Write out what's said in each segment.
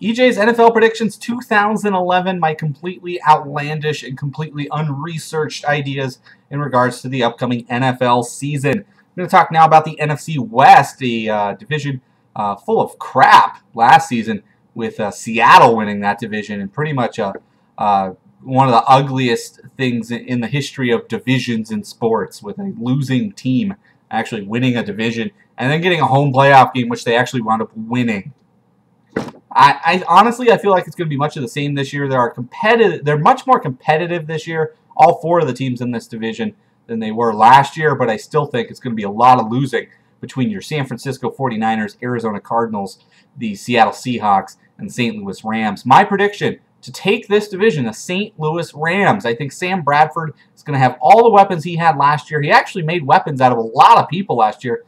EJ's NFL predictions 2011, my completely outlandish and completely unresearched ideas in regards to the upcoming NFL season. I'm going to talk now about the NFC West, the division full of crap last season, with Seattle winning that division, and pretty much one of the ugliest things in the history of divisions in sports, with a losing team actually winning a division and then getting a home playoff game, which they actually wound up winning. I honestly feel like it's going to be much of the same this year. They're much more competitive this year, all four of the teams in this division, than they were last year, but I still think it's going to be a lot of losing between your San Francisco 49ers, Arizona Cardinals, the Seattle Seahawks, and St. Louis Rams. My prediction to take this division, the St. Louis Rams. I think Sam Bradford is going to have all the weapons he had last year. He actually made weapons out of a lot of people last year,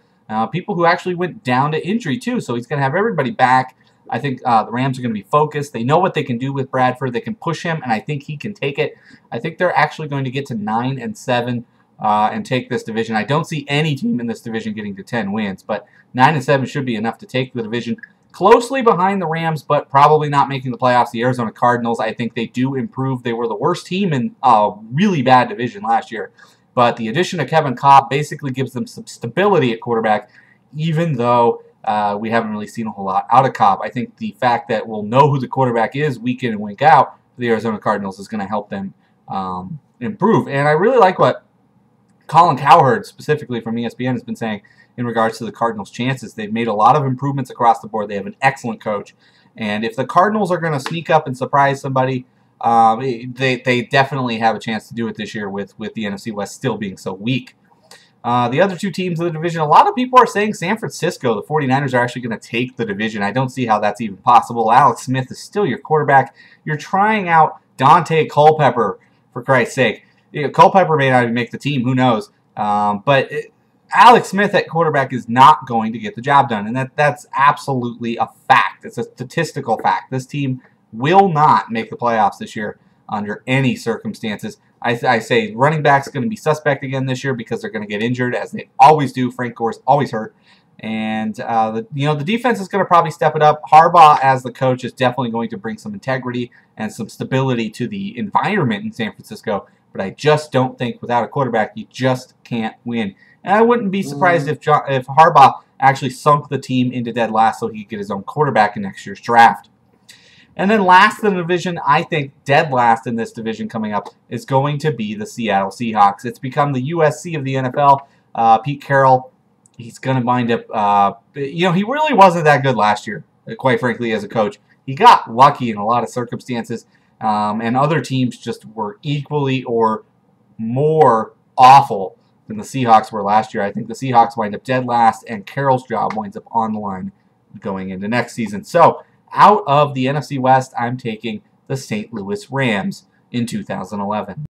people who actually went down to injury too, so he's going to have everybody back. I think the Rams are going to be focused. They know what they can do with Bradford. They can push him, and I think he can take it. I think they're actually going to get to 9-7 and take this division. I don't see any team in this division getting to 10 wins, but 9-7 should be enough to take the division. Closely behind the Rams, but probably not making the playoffs, the Arizona Cardinals. I think they do improve. They were the worst team in a really bad division last year, but the addition of Kevin Kolb basically gives them some stability at quarterback, even though we haven't really seen a whole lot out of Kolb. I think the fact that we'll know who the quarterback is week in and week out for the Arizona Cardinals is going to help them improve. And I really like what Colin Cowherd, specifically from ESPN, has been saying in regards to the Cardinals' chances. They've made a lot of improvements across the board. They have an excellent coach. And if the Cardinals are going to sneak up and surprise somebody, they definitely have a chance to do it this year with the NFC West still being so weak. The other two teams of the division, a lot of people are saying San Francisco, the 49ers, are actually going to take the division. I don't see how that's even possible. Alex Smith is still your quarterback. You're trying out Dante Culpepper, for Christ's sake. Culpepper may not even make the team, who knows. Alex Smith at quarterback is not going to get the job done, and that's absolutely a fact. It's a statistical fact. This team will not make the playoffs this year under any circumstances. I say running back's going to be suspect again this year because they're going to get injured, as they always do. Frank Gore's always hurt. And, the defense is going to probably step it up. Harbaugh, as the coach, is definitely going to bring some integrity and some stability to the environment in San Francisco. But I just don't think without a quarterback, you just can't win. And I wouldn't be surprised if Harbaugh actually sunk the team into dead last so he could get his own quarterback in next year's draft. And then last in the division, I think dead last in this division coming up is going to be the Seattle Seahawks. It's become the USC of the NFL. Pete Carroll, he's going to wind up, he really wasn't that good last year, quite frankly, as a coach. He got lucky in a lot of circumstances, and other teams just were equally or more awful than the Seahawks were last year. I think the Seahawks wind up dead last, and Carroll's job winds up on the line going into next season. So, out of the NFC West, I'm taking the St. Louis Rams in 2011.